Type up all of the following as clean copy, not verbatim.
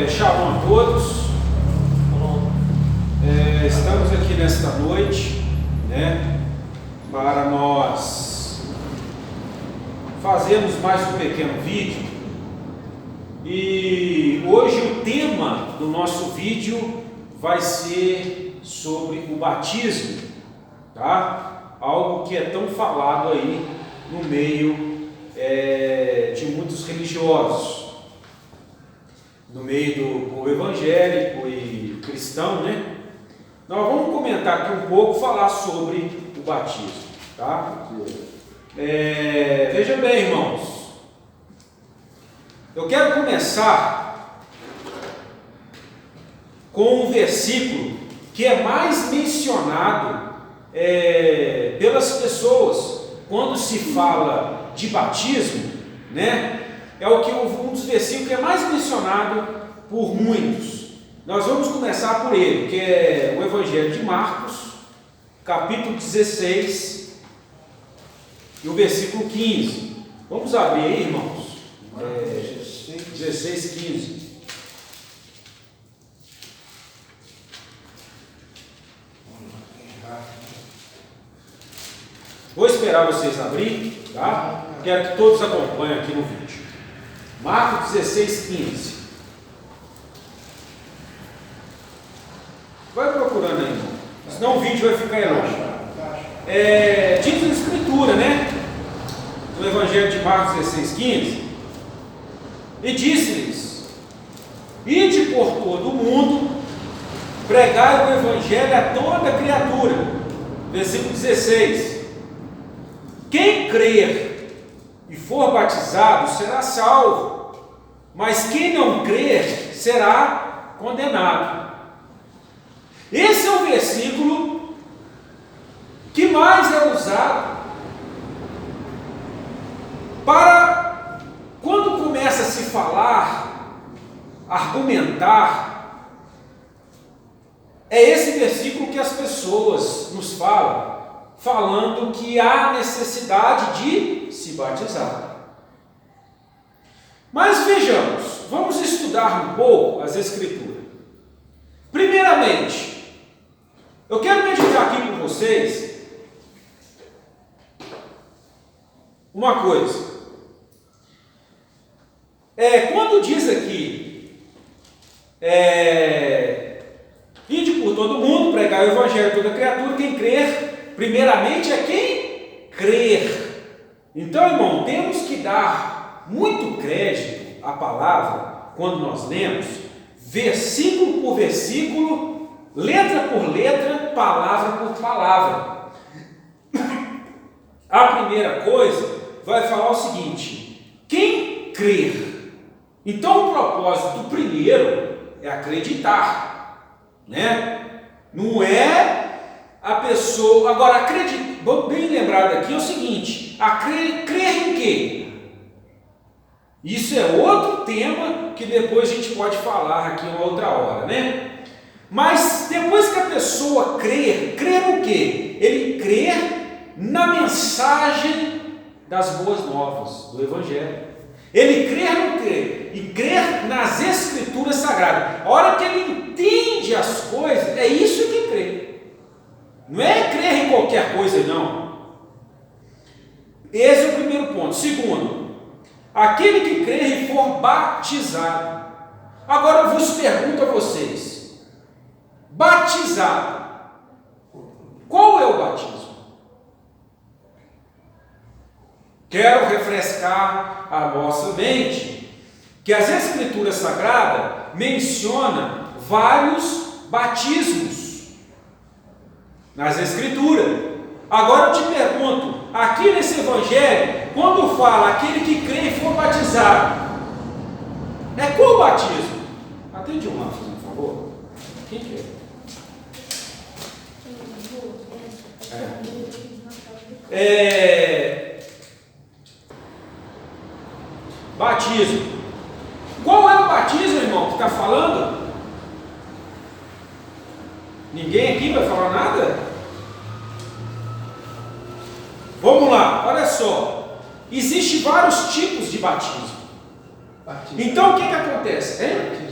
Shalom a todos. Estamos aqui nesta noite, né, para nós fazermos mais um pequeno vídeo. E hoje o tema do nosso vídeo vai ser sobre o batismo, tá? Algo que é tão falado aí no meio de muitos religiosos, no meio do povo evangélico e cristão, né? Nós vamos comentar aqui um pouco, falar sobre o batismo, tá? Veja bem, irmãos, eu quero começar com um versículo que é mais mencionado pelas pessoas quando se fala de batismo, né? É um dos versículos que é mais mencionado por muitos. Nós vamos começar por ele, que é o Evangelho de Marcos, capítulo 16, e o versículo 15. Vamos abrir aí, irmãos. 16, 15. Vou esperar vocês abrir, tá? Quero que todos acompanhem aqui no vídeo. Marcos 16, 15. Vai procurando aí, irmão. Senão o vídeo vai ficar longe. Diz a Escritura, né? No Evangelho de Marcos 16, 15. E disse-lhes: ide por todo o mundo, pregai o Evangelho a toda criatura. Versículo 16. Quem crer e for batizado será salvo, mas quem não crer será condenado. Esse é o versículo que mais é usado para, quando começa a se falar, argumentar, é esse versículo que as pessoas nos falam, falando que há necessidade de se batizar. Mas vejamos, vamos estudar um pouco as Escrituras. Primeiramente, eu quero meditar aqui com vocês uma coisa. Quando diz aqui, ide por todo mundo, pregar o Evangelho a toda criatura, quem crer, primeiramente é quem crer. Então, irmão, temos que dar muito crédito à palavra quando nós lemos, versículo por versículo, letra por letra, palavra por palavra. A primeira coisa vai falar o seguinte: quem crer. Então o propósito primeiro é acreditar, né? Não é a pessoa. Agora, acreditar, bem lembrado aqui é o seguinte: crer em quê? Isso é outro tema que depois a gente pode falar aqui uma outra hora, né? Mas depois que a pessoa crer no quê? Ele crer na mensagem das boas novas do Evangelho. Ele crer no quê? E crer nas Escrituras Sagradas. A hora que ele entende as coisas, é isso que crê. Não é crer em qualquer coisa, não. Esse é o primeiro ponto. Segundo, aquele que crer e for batizado. Agora eu vos pergunto a vocês: batizado, qual é o batismo? Quero refrescar a nossa mente que as Escrituras Sagradas mencionam vários batismos nas Escrituras. Agora eu te pergunto, aqui nesse Evangelho, quando fala aquele que crê e for batizado, é qual batismo? Atende um lá, por favor. Quem que batismo. Qual é o batismo, irmão, que está falando? Ninguém aqui vai falar nada? Vamos lá, olha só. Existem vários tipos de batismo. Então o que acontece?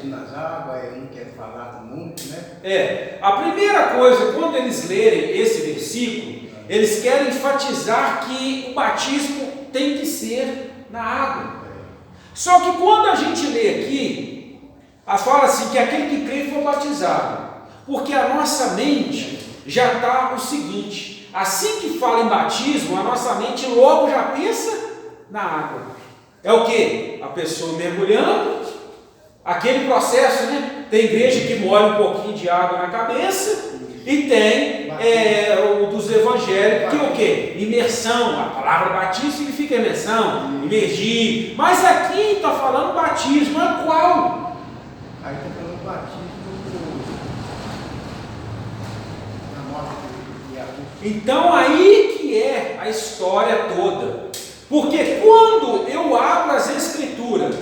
batismo nas águas, não quer falar muito, né? A primeira coisa, quando eles lerem esse versículo, eles querem enfatizar que o batismo tem que ser na água. Só que quando a gente lê aqui, fala assim que aquele que crê foi batizado, porque a nossa mente já está o seguinte: assim que fala em batismo, a nossa mente logo já pensa na água. É o que? A pessoa mergulhando, aquele processo, né? Tem igreja que molha um pouquinho de água na cabeça, e tem o dos evangélicos, que é o que? Imersão. A palavra batismo significa imersão, imergir. Mas aqui está falando batismo, é qual? Aí está falando batismo na morte de Jesus. Então aí que é a história toda. Porque quando eu abro as escrituras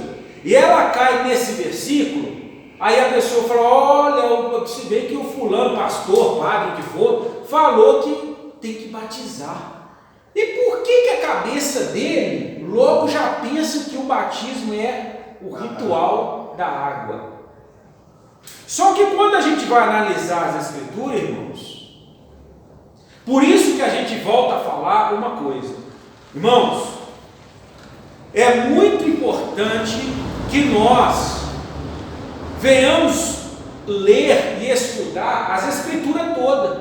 e ela cai nesse versículo, aí a pessoa fala: olha, se bem que o fulano, pastor, padre, o que for, falou que tem que batizar. E por que a cabeça dele logo já pensa que o batismo é o ritual da água? Só que quando a gente vai analisar as escrituras, irmãos, por isso que a gente volta a falar uma coisa, irmãos, é muito importante que nós venhamos ler e estudar as escrituras todas,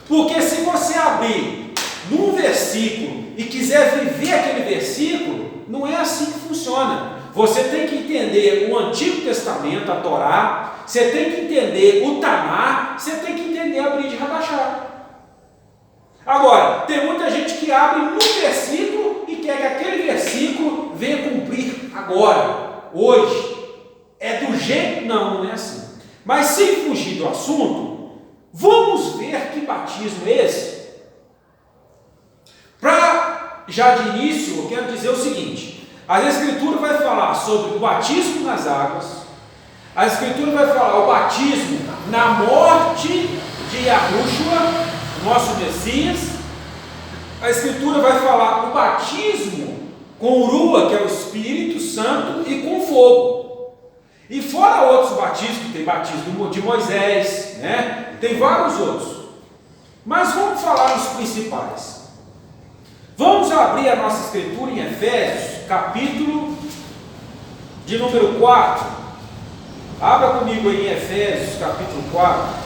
porque se você abrir num versículo e quiser viver aquele versículo, não é assim que funciona. Você tem que entender o Antigo Testamento, a Torá, você tem que entender o Taná, você tem que entender a Brit Hadashah. Agora, tem muita gente que abre num versículo e quer que aquele versículo venha cumprir agora, hoje. É do jeito? Não é assim. Mas sem fugir do assunto, vamos ver que batismo é esse. Para já de início, eu quero dizer o seguinte: a Escritura vai falar sobre o batismo nas águas, a Escritura vai falar o batismo na morte de Yahushua, nosso Messias. A Escritura vai falar o batismo com Urua, que é o Espírito Santo, e com fogo. E fora outros batismos, tem batismo de Moisés, né? Tem vários outros. Mas vamos falar dos principais. Vamos abrir a nossa escritura em Efésios, capítulo de número 4. Abra comigo aí em Efésios, capítulo 4.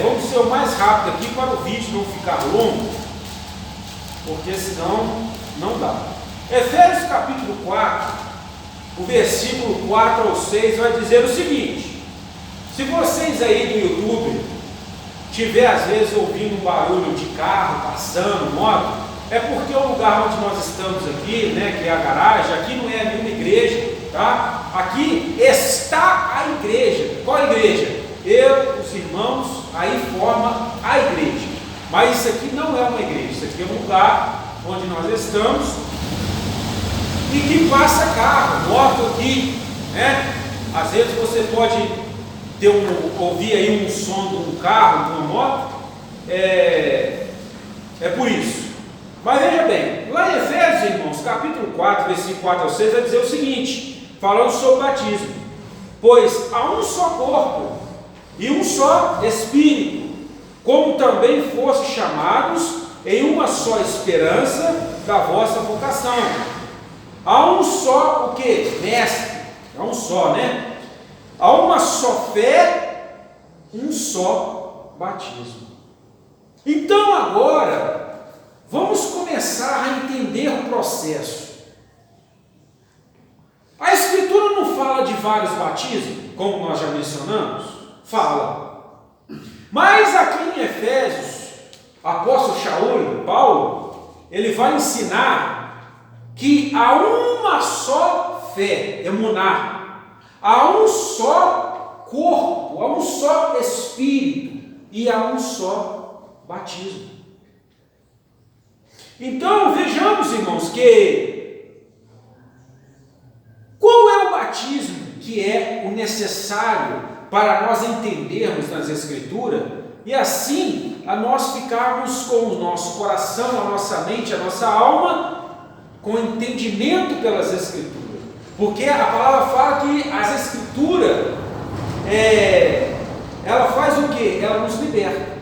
Vamos ser o mais rápido aqui para o vídeo não ficar longo, porque senão não dá. Efésios, capítulo 4. O versículo 4 ao 6 vai dizer o seguinte: se vocês aí do YouTube tiver às vezes ouvindo um barulho de carro passando, moto, é porque o lugar onde nós estamos aqui, né, que é a garagem, aqui não é nenhuma igreja, tá? Aqui está a igreja. Qual a igreja? Eu, os irmãos, aí forma a igreja. Mas isso aqui não é uma igreja, isso aqui é um lugar onde nós estamos e que passa carro, moto aqui, né? Às vezes você pode ouvir aí um som de um carro, de uma moto, é por isso. Mas veja bem, lá em Efésios, irmãos, capítulo 4, versículo 4 ao 6, vai dizer o seguinte, falando sobre o batismo: pois há um só corpo e um só Espírito, como também foste chamados em uma só esperança da vossa vocação. Há um só, o que? Mestre. Há um só, né? Há uma só fé, um só batismo. Então agora, vamos começar a entender o processo. A Escritura não fala de vários batismos, como nós já mencionamos? Fala. Mas aqui em Efésios, o apóstolo Shaul, Paulo, ele vai ensinar que há uma só fé, emuná, há um só corpo, há um só Espírito e há um só batismo. Então vejamos, irmãos, que qual é o batismo que é o necessário para nós entendermos nas Escrituras e assim a nós ficarmos com o nosso coração, a nossa mente, a nossa alma com entendimento pelas Escrituras. Porque a palavra fala que as Escrituras, ela faz o quê? Ela nos liberta.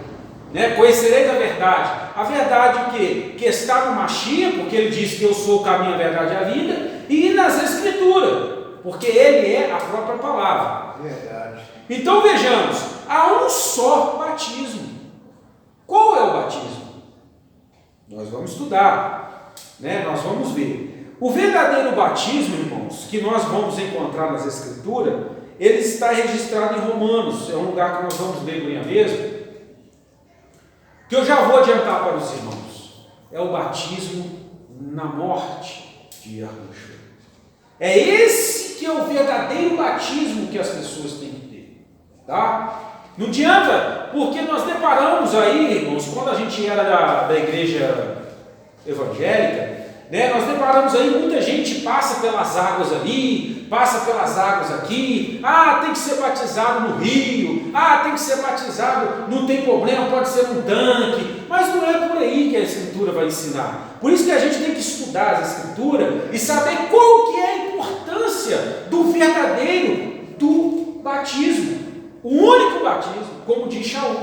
Né? Conhecereis a verdade. A verdade o quê? Que está no Mashiach, porque ele diz que eu sou o caminho, a verdade e a vida, e nas Escrituras, porque ele é a própria palavra. Verdade. Então vejamos, há um só batismo. Qual é o batismo? Nós vamos estudar, né? Nós vamos ver. O verdadeiro batismo, irmãos, que nós vamos encontrar nas Escrituras, ele está registrado em Romanos, é um lugar que nós vamos ler amanhã mesmo, que eu já vou adiantar para os irmãos. É o batismo na morte de Yahushua. É esse que é o verdadeiro batismo que as pessoas têm que ter, tá? Não adianta, porque nós deparamos aí, irmãos, quando a gente era da igreja evangélica, né, nós deparamos aí, muita gente passa pelas águas ali, passa pelas águas aqui, tem que ser batizado no rio, tem que ser batizado, não tem problema, pode ser um tanque, mas não é por aí que a Escritura vai ensinar. Por isso que a gente tem que estudar as Escrituras e saber qual que é a importância do verdadeiro do batismo, o único batismo, como diz Shaul,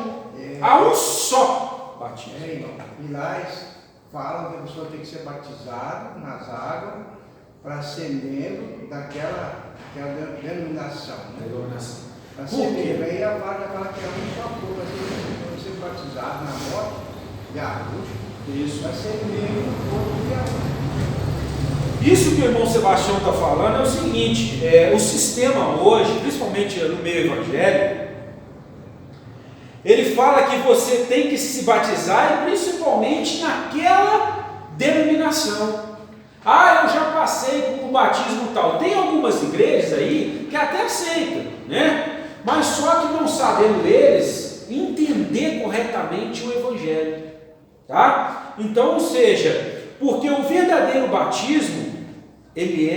há um só batismo. Irmão, e lá falam que a pessoa tem que ser batizada nas águas para ser membro daquela denominação. Né? Para ser membro. Aí a vaga fala que é um só povo, para ser batizado na morte de Yahushua. Isso. Para ser membro do povo de Yahushua. Isso que o irmão Sebastião está falando é o seguinte, o sistema hoje, principalmente no meio evangélico, ele fala que você tem que se batizar e principalmente naquela denominação. Eu já passei por um batismo tal. Tem algumas igrejas aí que até aceitam, né? Mas só que não sabendo eles entender corretamente o evangelho, tá? Então, ou seja, porque o verdadeiro batismo, ele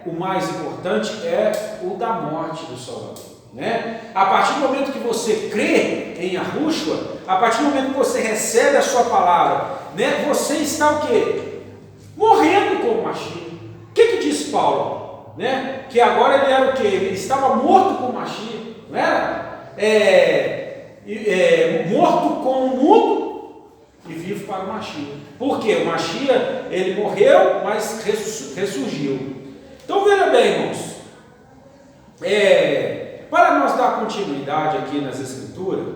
o mais importante é o da morte do Salvador. Né? A partir do momento que você crê em Yahushua, a partir do momento que você recebe a sua palavra, né, você está o quê? Morrendo com o Mashiach. O que diz Paulo? Né? Que agora ele era o quê? Ele estava morto com o Mashiach, não era? Morto com o mundo e vivo para o Mashiach. Por quê? O Mashiach, ele morreu, mas ressurgiu. Então veja bem, irmãos, para nós dar continuidade aqui nas Escrituras,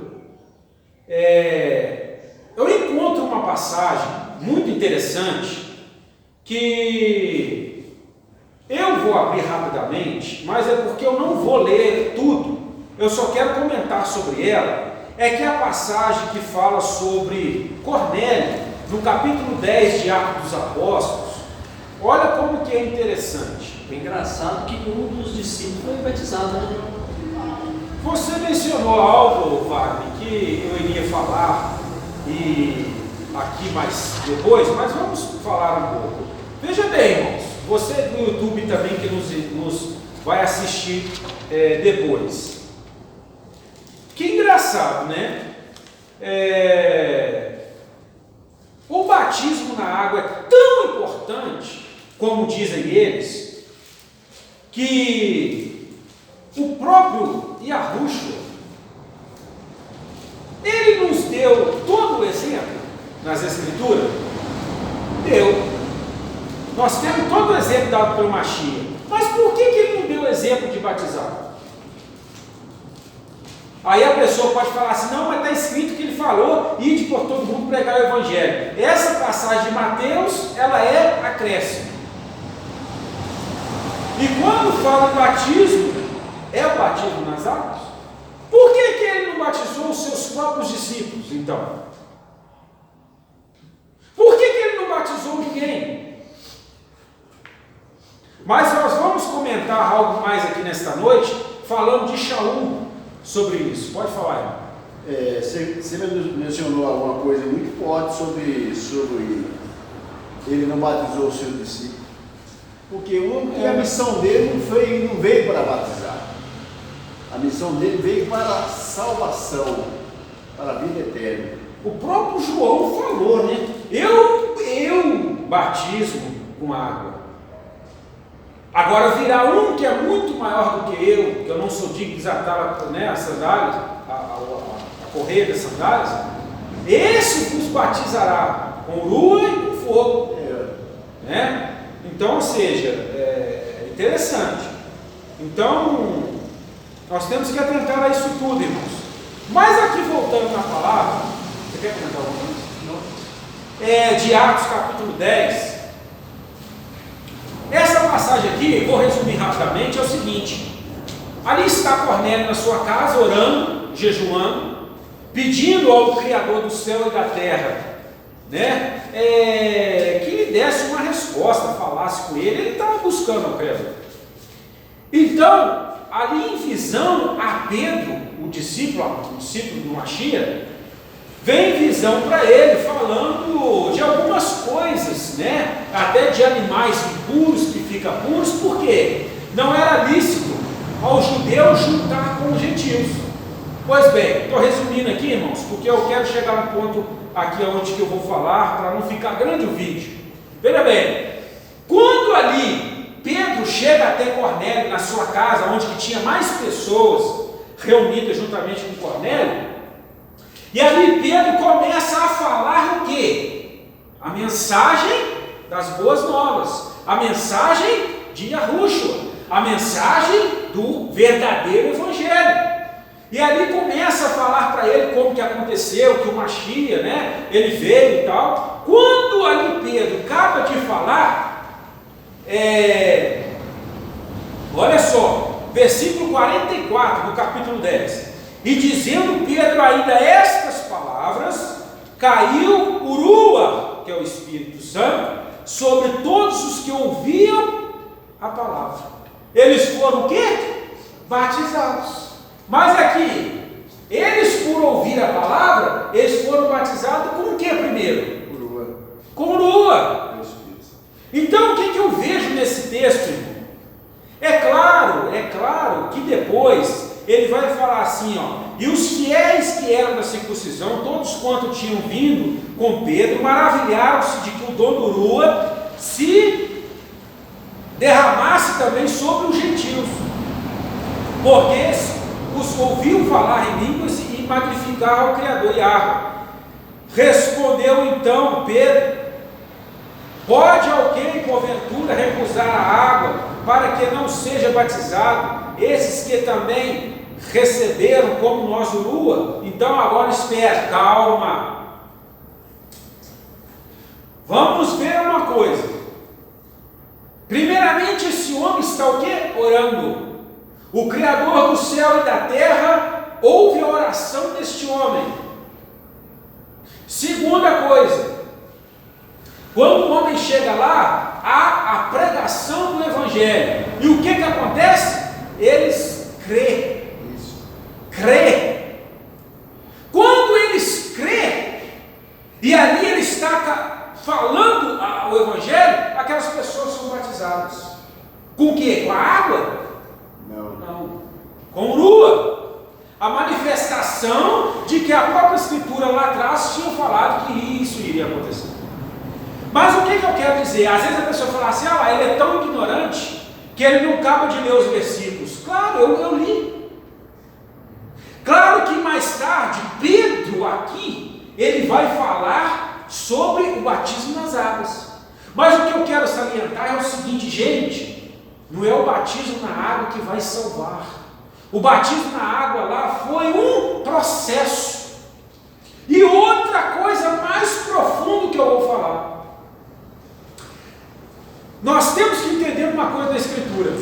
eu encontro uma passagem muito interessante que eu vou abrir rapidamente, mas é porque eu não vou ler tudo, eu só quero comentar sobre ela. Que é a passagem que fala sobre Cornélio, no capítulo 10 de Atos dos Apóstolos. Olha como que é interessante. É engraçado que um dos discípulos foi batizado, né? Você mencionou algo, Wagner, que eu iria falar aqui mais depois, mas vamos falar um pouco. Veja bem, irmãos, você do YouTube também que nos vai assistir depois. Que engraçado, né? O batismo na água é tão importante, como dizem eles, que o próprio Yahushua, ele nos deu todo o exemplo nas Escrituras. Deu. Nós temos todo o exemplo dado pelo Mashiach. Mas por que ele não deu o exemplo de batizar? Aí a pessoa pode falar assim, não, mas está escrito que ele falou, ide por todo mundo pregar o Evangelho. Essa passagem de Mateus, ela é acréscimo. E quando fala de batismo, é o batismo nas águas? Por que ele não batizou os seus próprios discípulos, então? Por que ele não batizou ninguém? Mas nós vamos comentar algo mais aqui nesta noite, falando de Shaul sobre isso. Pode falar, irmão. Você mencionou alguma coisa muito forte sobre ele não batizou os seus discípulos. Porque a missão dele não veio para batizar. A missão dele veio para a salvação, para a vida eterna. O próprio João falou, né? Eu batismo com água. Agora virá um que é muito maior do que eu não sou digno de desatar, né, as sandálias, a correia das sandálias. Esse vos batizará com lua e com fogo. Né? Então, ou seja, é interessante. Então, nós temos que atentar a isso tudo, irmãos. Mas aqui, voltando na palavra, você quer comentar alguma coisa? Não. De Atos capítulo 10. Essa passagem aqui, vou resumir rapidamente, é o seguinte: ali está Cornélio na sua casa, orando, jejuando, pedindo ao Criador do céu e da terra, né, que lhe desse uma resposta, falasse com ele. Ele estava buscando o Criador. Então, ali em visão a Pedro, o discípulo do Machia, vem visão para ele, falando de algumas coisas, né? Até de animais impuros que ficam puros, porque não era lícito aos judeus juntar com os gentios. Pois bem, estou resumindo aqui, irmãos, porque eu quero chegar no ponto aqui onde que eu vou falar, para não ficar grande o vídeo. Veja bem, quando ali Pedro chega até Cornélio na sua casa, onde que tinha mais pessoas reunidas juntamente com Cornélio, e ali Pedro começa a falar o quê? A mensagem das boas novas, a mensagem de Yahushua, a mensagem do verdadeiro evangelho. E ali começa a falar para ele como que aconteceu, que o Machia, né, ele veio e tal. Quando ali Pedro acaba de falar, olha só, versículo 44 do capítulo 10. E dizendo Pedro ainda estas palavras, caiu o Rua, que é o Espírito Santo, sobre todos os que ouviam a palavra. Eles foram o quê? Batizados. Mas aqui, eles por ouvir a palavra, eles foram batizados com o que primeiro? Rua. Com Rua. Então o que eu vejo nesse texto, irmão? É claro que depois ele vai falar assim, ó: e os fiéis que eram da circuncisão, todos quanto tinham vindo com Pedro, maravilharam-se de que o dom do Rua se derramasse também sobre os gentios, porque os ouviu falar em línguas e magnificar ao Criador Yahweh. Respondeu então Pedro: pode alguém porventura recusar a água para que não seja batizado, esses que também receberam como nós o Rua? Então agora espera, calma. Vamos ver uma coisa. Primeiramente, esse homem está o quê? Orando. O Criador do céu e da terra ouve a oração deste homem. Segunda coisa, quando o homem chega lá, há a pregação do Evangelho. E o que acontece? Eles crêem. Crê. Quando eles crêem, e ali ele está falando o Evangelho, aquelas pessoas são batizadas. Com o quê? Com a água? Não. Com Rua. A manifestação de que a própria Escritura lá atrás tinha falado que isso iria acontecer. Mas o que eu quero dizer? Às vezes a pessoa fala assim: ele é tão ignorante que ele não acaba de ler os versículos. Claro, eu li. Claro que mais tarde, Pedro aqui, ele vai falar sobre o batismo nas águas. Mas o que eu quero salientar é o seguinte, gente: não é o batismo na água que vai salvar. O batismo na água lá foi um processo. E outra coisa mais profunda que eu vou falar. Nós temos que entender uma coisa da Escritura.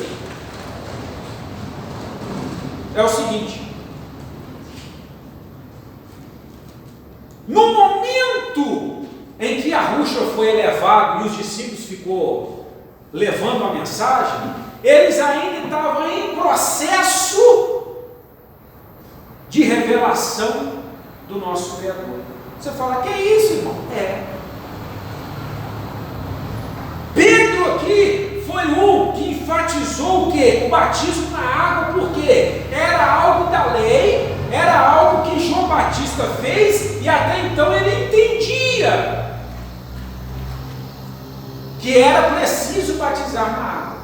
É o seguinte: no momento em que Yahushua foi elevado e os discípulos ficou levando a mensagem, eles ainda estavam em processo de revelação do nosso Criador. Você fala: que é isso, irmão? Pedro aqui foi um que enfatizou o quê? O batismo na água, porque era algo da lei, era algo que João Batista fez, e até então ele entendia que era preciso batizar na água.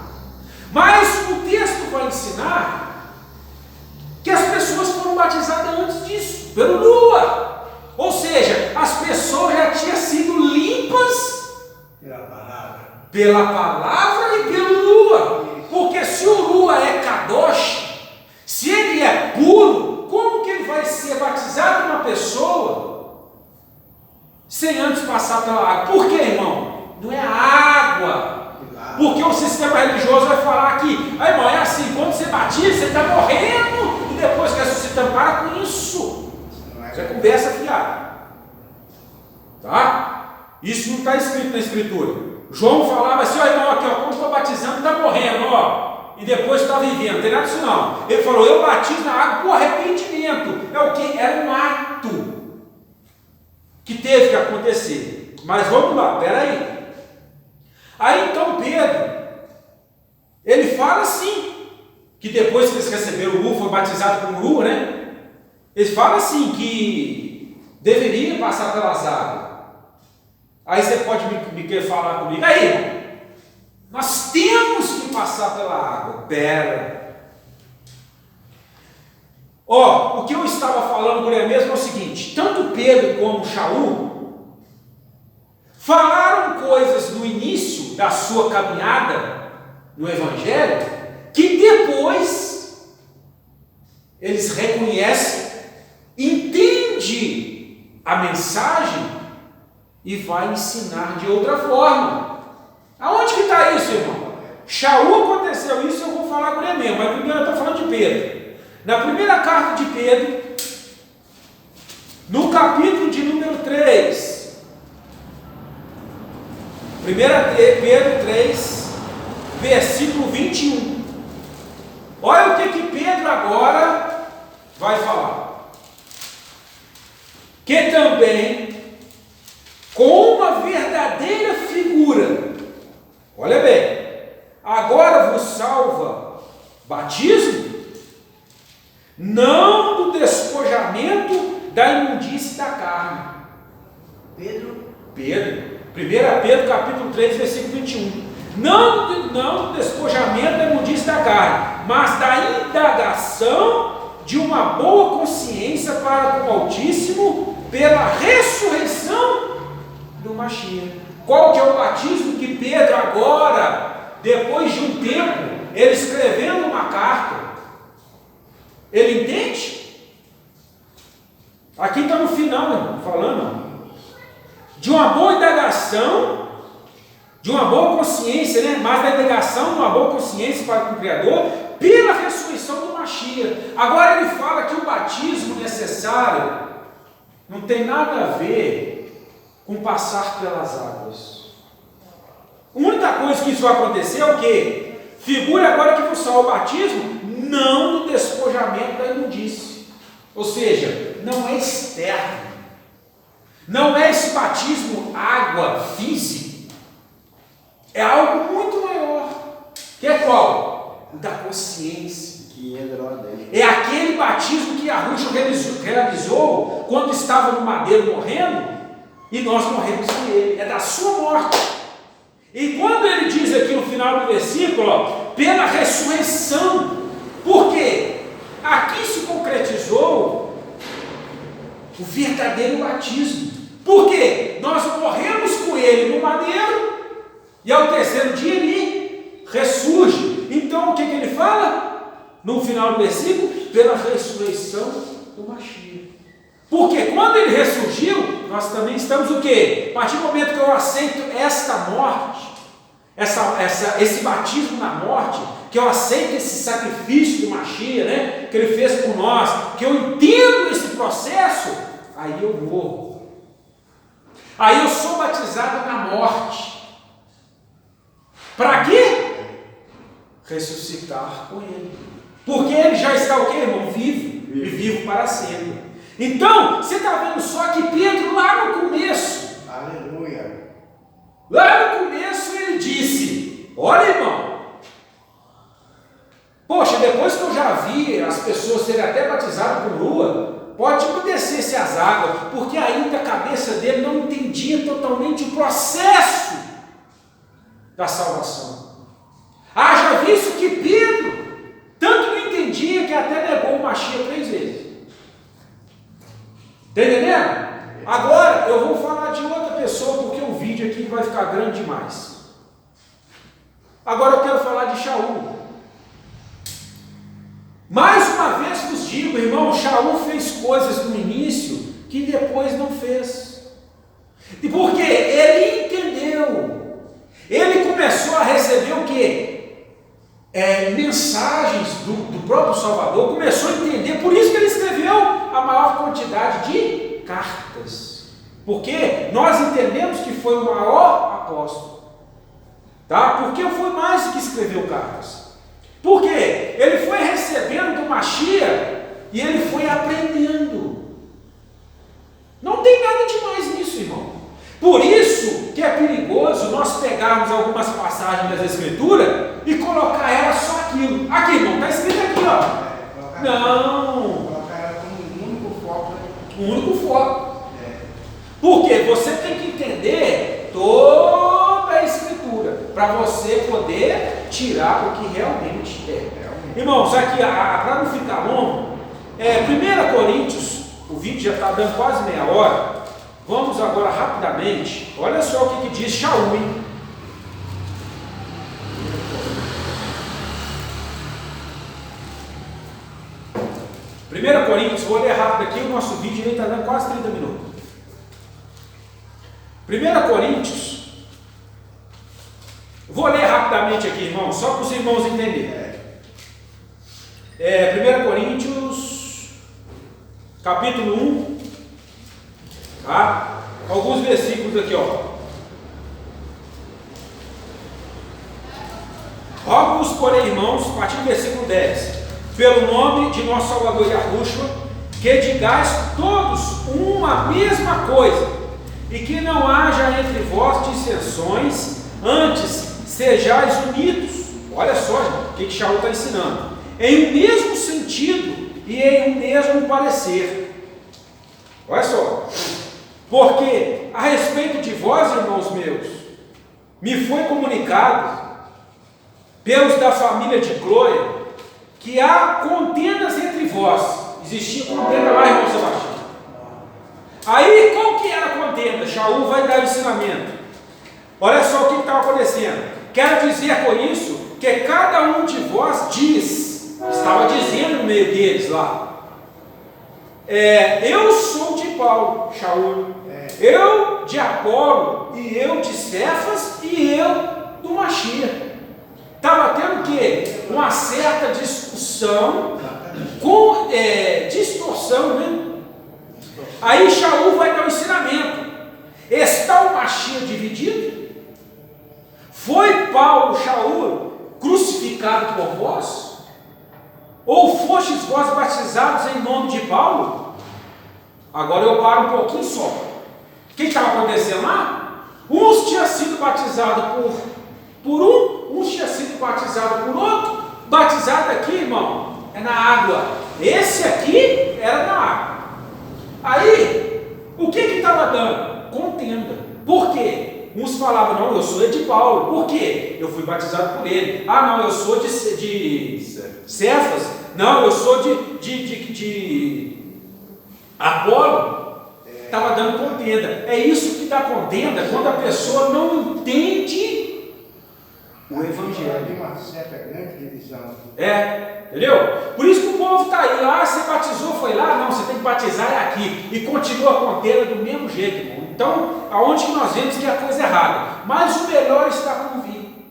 Mas o texto vai ensinar que as pessoas foram batizadas antes disso, pelo Lua. Ou seja, as pessoas já tinham sido limpas pela palavra e pelo Lua. Porque se o Lua é Kadosh, se ele é puro, como que ele vai ser batizado uma pessoa sem antes passar pela água? Por quê, irmão? Não é a água. Porque o sistema religioso vai falar que, irmão, é assim, quando você batiza, você está morrendo, e depois que ressuscitando, para com isso. Isso é conversa fiada. Tá? Isso não está escrito na Escritura. João falava assim, ó, irmão, aqui, ó, quando estou batizando, está morrendo, ó, e depois está vivendo, não tem nada disso não. Ele falou, eu batizo na água por arrependimento. É o que? Era um ato que teve que acontecer. Mas vamos lá, peraí. Aí então Pedro, ele fala assim, que depois que eles receberam o Lua, foi batizado com o Lua, né? Ele fala assim, que deveria passar pelas águas. Aí você pode me querer falar comigo, aí, irmão, nós temos que passar pela água. Pera. Ó, o que eu estava falando por ele mesmo é o seguinte, tanto Pedro como Shaul falaram coisas no início da sua caminhada no Evangelho, que depois eles reconhecem, entendem a mensagem e vai ensinar de outra forma. Aonde que está isso, irmão? Shaul aconteceu isso, eu vou falar com ele mesmo, mas primeiro eu estou falando de Pedro. Na primeira carta de Pedro, no capítulo de número 3, 1 Pedro 3, versículo 21. Olha o que Pedro agora vai falar. Que também, com uma verdadeira figura, olha bem, agora vos salva batismo, não do despojamento da imundície da carne. Pedro, 1 Pedro capítulo 3, versículo 21. Não do despojamento da imundície da carne, mas da indagação de uma boa consciência para com o Altíssimo pela ressurreição do Mashiach. Qual que é o batismo que Pedro agora, depois de um tempo, ele escrevendo uma carta, ele entende? Aqui está no final, irmão, falando de uma boa indagação, de uma boa consciência, né? Mas da indagação de uma boa consciência para com o Criador, pela ressurreição do Mashiach. Agora ele fala que o batismo necessário não tem nada a ver com passar pelas águas. A única coisa que isso vai acontecer é o quê? Figure agora que vos salva o batismo, não do despojamento da imundície. Ou seja, não é externo. Não é esse batismo água física. É algo muito maior. Que é qual? O da consciência. Que entra lá dentro. É aquele batismo que Yahushua realizou quando estava no madeiro morrendo e nós morremos com ele. É da sua morte. E quando ele diz aqui no final do versículo, ó, pela ressurreição, por quê? Aqui se concretizou o verdadeiro batismo. Por quê? Nós morremos com ele no madeiro e ao terceiro dia ele ressurge. Então o que ele fala? No final do versículo, pela ressurreição do Mashiach. Porque quando ele ressurgiu, nós também estamos o quê? A partir do momento que eu aceito esta morte, esse batismo na morte, que eu aceito esse sacrifício do Mashiach, né, que ele fez por nós, que eu entendo esse processo, aí eu morro. Aí eu sou batizado na morte. Para quê? Ressuscitar com ele. Porque ele já está o quê, irmão? Vivo. E vivo para sempre. Então, você está vendo só que Pedro, lá no começo, aleluia, lá no começo ele disse, olha, irmão, poxa, depois que eu já vi as pessoas serem até batizadas com lua, pode descer-se as águas, porque ainda a cabeça dele não entendia totalmente o processo da salvação. Haja visto que Está entendendo? Agora eu vou falar de outra pessoa, porque o vídeo aqui vai ficar grande demais. Agora eu quero falar de Shaul. Mais uma vez vos digo, irmão, Shaul fez coisas no início que depois não fez. E porque ele entendeu. Ele começou a receber o quê? Mensagens do próprio Salvador, começou a entender. Por isso que ele escreveu a maior quantidade de cartas. Porque nós entendemos que foi o maior apóstolo. Tá? Porque foi mais do que escreveu cartas. Por quê? Ele foi recebendo do Mashiach e ele foi aprendendo. Não tem nada demais nisso, irmão. Por isso que é perigoso nós pegarmos algumas passagens das Escrituras e colocar ela só aquilo. Aqui, irmão, está escrito aqui, ó. Não. Colocar ela como um único foco. Um único foco. Porque você tem que entender toda a Escritura para você poder tirar o que realmente é. Irmãos, aqui, para não ficar longo, 1 Coríntios, o vídeo já está dando quase meia hora. Vamos agora rapidamente. Olha só o que diz Shaul, hein? Primeira Coríntios, vou ler rápido aqui, o nosso vídeo está dando quase 30 minutos. 1 Coríntios, vou ler rapidamente aqui, irmãos, só para os irmãos entenderem. 1 Coríntios, capítulo 1, tá? Alguns versículos aqui, ó. Rogo-vos, porém, irmãos, a partir do versículo 10, pelo nome de nosso Salvador Yahushua, que digais todos uma mesma coisa, e que não haja entre vós dissensões, antes sejais unidos. Olha só, o que Shaul está ensinando. Em um mesmo sentido e em um mesmo parecer. Olha só. Porque a respeito de vós, irmãos meus, me foi comunicado pelos da família de Cloé que há contendas entre vós. Existia contenda lá, irmão Sebastião. Aí, qual que era a contenda? Shaul vai dar ensinamento. Olha só o que estava acontecendo. Quero dizer com isso que cada um de vós diz, estava dizendo no meio deles lá, eu sou de Paulo, Shaul, eu de Apolo, e eu de Cefas, e eu do Mashiach. Estava tendo o quê? Uma certa discussão, com distorção, né? Aí Shaul vai dar um ensinamento. Está o Mashiach dividido? Foi Paulo, Shaul, crucificado por vós? Ou fostes vós batizados em nome de Paulo? Agora eu paro um pouquinho só. O que estava acontecendo lá? Uns tinham sido batizados por um, uns tinham sido batizados por outro. Batizado aqui, irmão, é na água. Esse aqui era na água. Aí, o que estava dando? Contenda. Por quê? Uns falavam, não, eu sou de Paulo. Por quê? Eu fui batizado por ele. Ah, não, eu sou de Cefas. Não, eu sou de Apolo. Estava dando contenda. É isso que dá contenda quando a pessoa não entende o Evangelho. Tem uma certa grande divisão. Entendeu? Por isso que o povo está aí. Ah, você batizou, foi lá? Não, você tem que batizar aqui. E continua a contenda do mesmo jeito, irmão. Então, aonde que nós vemos que é a coisa errada? Mas o melhor está por vir.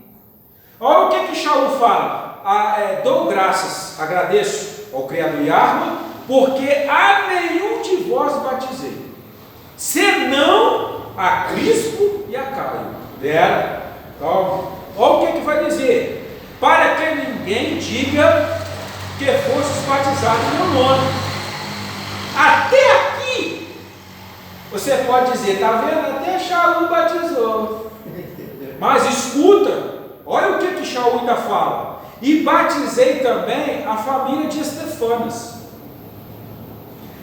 Olha o que Shaul fala. Dou graças, agradeço ao Criador Yahweh, porque a nenhum de vós batizei, senão a Crispo e a Caio. Então, olha o que vai dizer. Para que ninguém diga que fostes batizados no meu nome. Até aqui, você pode dizer, está vendo? Até Shaul batizou. Mas escuta, olha o que Shaul ainda fala. E batizei também a família de Estefanas.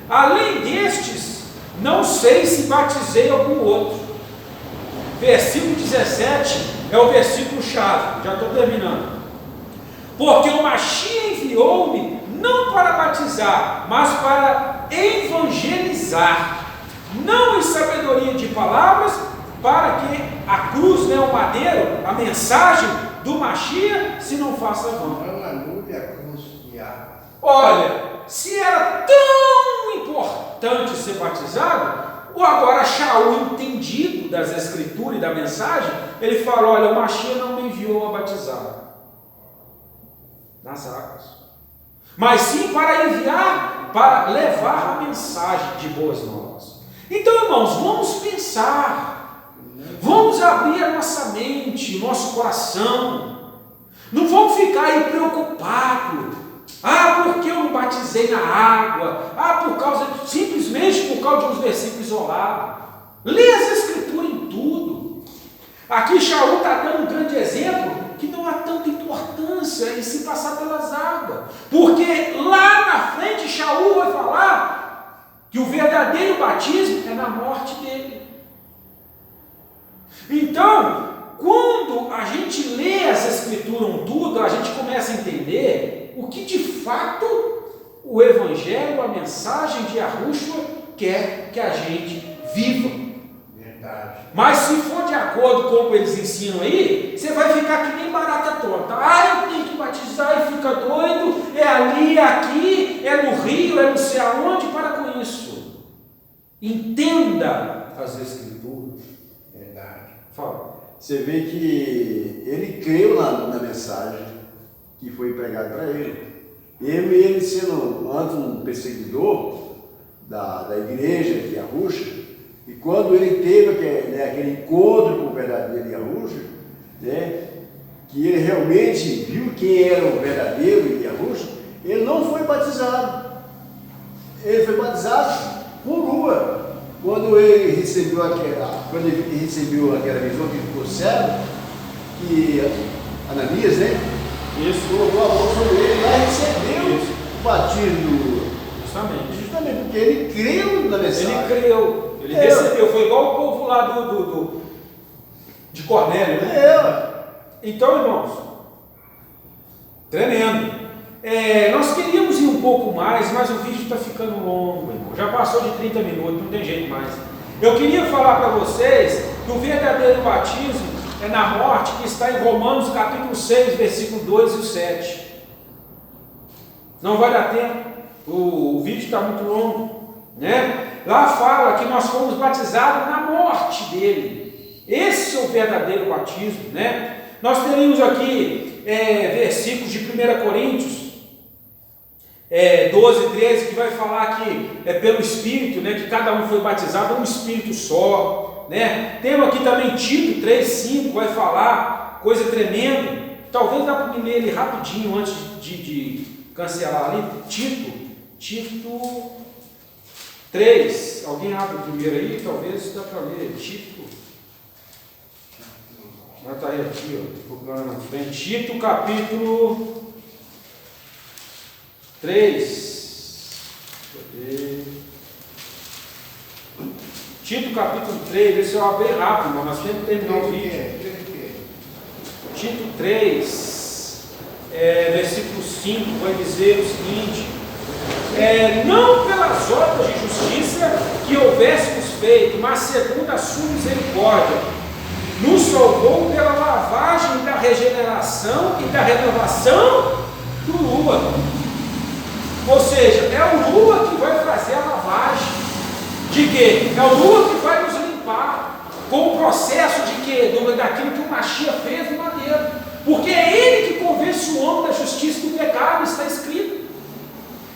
Além destes, não sei se batizei algum outro. Versículo 17 é o versículo chave. Já estou terminando. Porque o Mashiach enviou-me não para batizar, mas para evangelizar, não em sabedoria de palavras, para que a cruz, né, o madeiro, a mensagem do Mashiach se não faça vão. Olha, se era tão importante ser batizado, ou agora Shaul, entendido das escrituras e da mensagem, ele fala: olha, o Mashiach não me enviou a batizar nas águas, mas sim para enviar, para levar a mensagem de boas novas. Então, irmãos, vamos pensar, vamos abrir a nossa mente, o nosso coração, não vamos ficar aí preocupados. Porque eu não batizei na água, simplesmente por causa de uns versículos isolados. Lê as escrituras em tudo. Aqui Shaul está dando um grande exemplo que não há tanta importância em se passar pelas águas, porque lá na frente Shaul vai falar que o verdadeiro batismo é na morte dele. Então, quando a gente lê as escrituras em tudo, a gente começa a entender o que de fato o Evangelho, a mensagem de Yahushua quer que a gente viva. Verdade. Mas se for de acordo com o que eles ensinam aí, você vai ficar que nem barata tonta. Eu tenho que batizar e fica doido, é ali, é aqui, é no Rio, é não sei aonde. Para com isso. Entenda as escrituras. Verdade. Fala. Você vê que ele creu na mensagem que foi pregada para ele. Ele sendo antes um perseguidor da igreja de Yahushua, e quando ele teve aquele encontro com o verdadeiro Yahushua, né, que ele realmente viu quem era o verdadeiro Yahushua, ele não foi batizado. Ele foi batizado por lua. Quando ele recebeu aquela visão que ficou cego, que Ananias, né? Isso, colocou a mão sobre ele lá e recebeu o batismo. Justamente porque ele creu na mensagem. Ele creu, ele recebeu, foi igual o povo lá de Cornélio, né? Então, irmãos, tremendo. Nós queríamos ir um pouco mais, mas o vídeo está ficando longo, irmão. Já passou de 30 minutos, não tem jeito mais. Eu queria falar para vocês que o verdadeiro batismo é na morte, que está em Romanos capítulo 6, versículo 2 e 7. Não vai dar tempo, o vídeo está muito longo, né? Lá fala que nós fomos batizados na morte dele. Esse é o verdadeiro batismo, né? Nós teríamos aqui versículos de 1 Coríntios 12, 13, que vai falar que é pelo Espírito, né, que cada um foi batizado um Espírito só, né? Temos aqui também Tito 3, 5, vai falar coisa tremenda. Talvez dá para me ler ele rapidinho antes de cancelar ali. Tito 3, alguém abre o primeiro aí, talvez dá para ler. Tito, já está aí aqui, ó, procurando na frente. Tito capítulo 3. Tito capítulo 3, esse é bem rápido, mas nós temos que terminar o vídeo. Tito 3, versículo 5, vai dizer o seguinte: não pelas obras de justiça que houvéssemos feito, mas segundo a sua misericórdia, nos salvou pela lavagem da regeneração e da renovação do Rua. Ou seja, é o Rua que vai fazer a lavagem. De quê? É o Rua que vai nos limpar com o processo de quê? Daquilo que o Mashiach fez no madeiro. Porque é ele que convence o homem da justiça e do pecado, está escrito.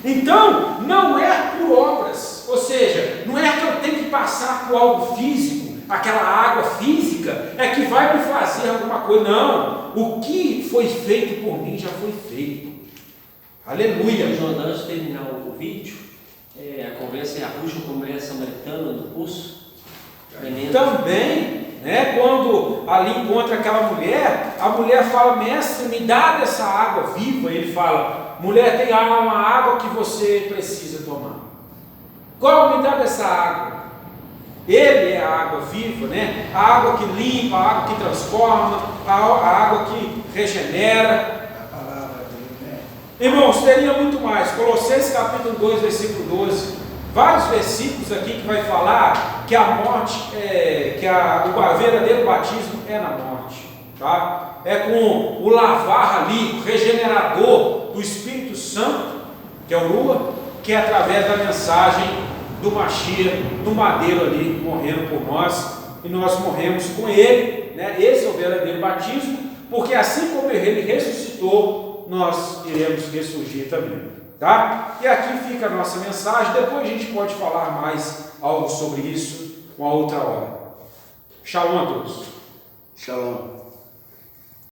Então, não é por obras. Ou seja, não é que eu tenho que passar por algo físico, aquela água física é que vai me fazer alguma coisa. Não. O que foi feito por mim já foi feito. Aleluia. João, antes de terminar o vídeo, a conversa é a Yahushua com a mulher samaritana do poço. Também, né, quando ali encontra aquela mulher, a mulher fala: mestre, me dá dessa água viva. Ele fala: mulher, tem uma água que você precisa tomar. Qual? Me dá dessa água. Ele é a água viva, né? A água que limpa, a água que transforma, a água que regenera. Irmãos, teria muito mais. Colossenses capítulo 2, versículo 12. vários versículos aqui que vai falar que a morte, o verdadeiro batismo é na morte, tá? É com o lavar ali, o regenerador do Espírito Santo, que é o Rua, que é através da mensagem do Mashiach, do madeiro ali, morrendo por nós, e nós morremos com ele, né? Esse é o verdadeiro batismo, porque assim como ele ressuscitou, nós iremos ressurgir também, tá? E aqui fica a nossa mensagem, depois a gente pode falar mais algo sobre isso uma outra hora. Shalom a todos. Shalom.